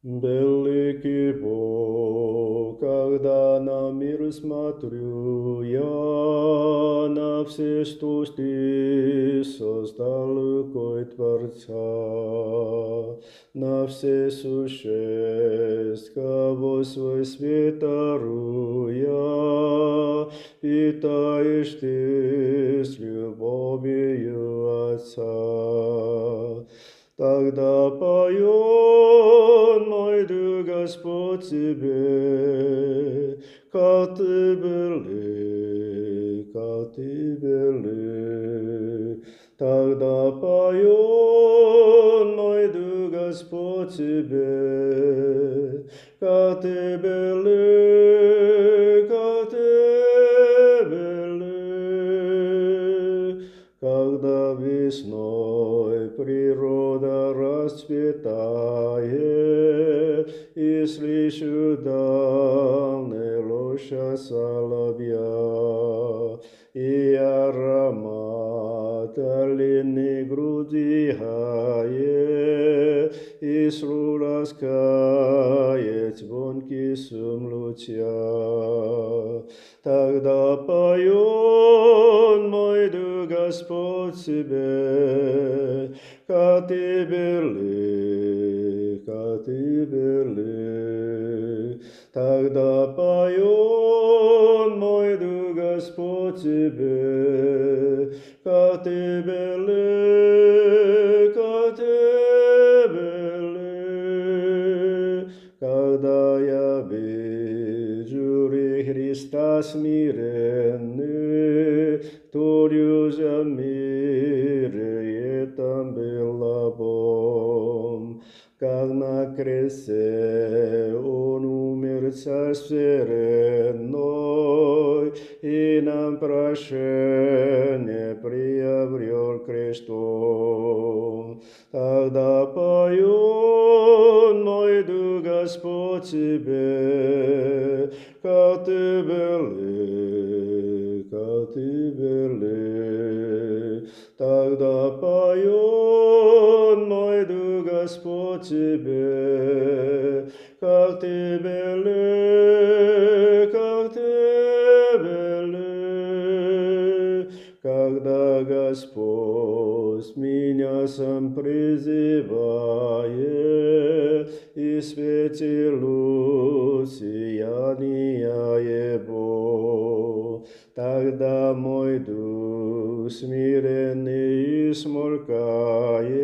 Великий Бог, когда на мир смотрю я, на все, что ты создал рукой Творца, на все существ, кого свой свет даруя, питаешь ты с любовью Отца. Тогда поет мой дух, Господь, тебе, как ты велик, как ты велик. Тогда поет мой дух, Господь, тебе, как ты велик, как ты велик. Когда весной природа расцветает, и слышу дальний луша соловья, и аромат длинной груди гает, и слух раскает звонкий сум луча. Тогда поет мой дух, Господь, тебе, как ты велик, как ты велик. Тогда поет мой дух, Господь, тебе, как ты велик, как ты велик. Когда я вижу Христа смиренный, кто за мир, там была бом. Как на кресте он умер царь вселенной, и нам прощение приобрел крестом. Тогда поет мой дух, Господь, тебе, как ты велик, как ты велик. Тогда поет мой дух, Господь, тебе, как ты велик, как ты велик. Когда Господь меня сам призывает, и свете луч сияния Его, тогда мой дух смиренный смолкает,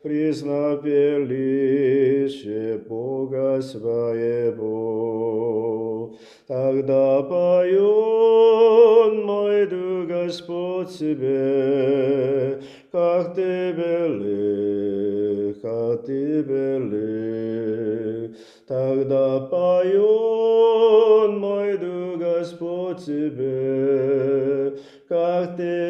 признав величие Бога своего. Тогда поет мой дух, Господь, тебе, как ты велик, как ты велик. Тогда поет мой дух, Господь, тебе, как ты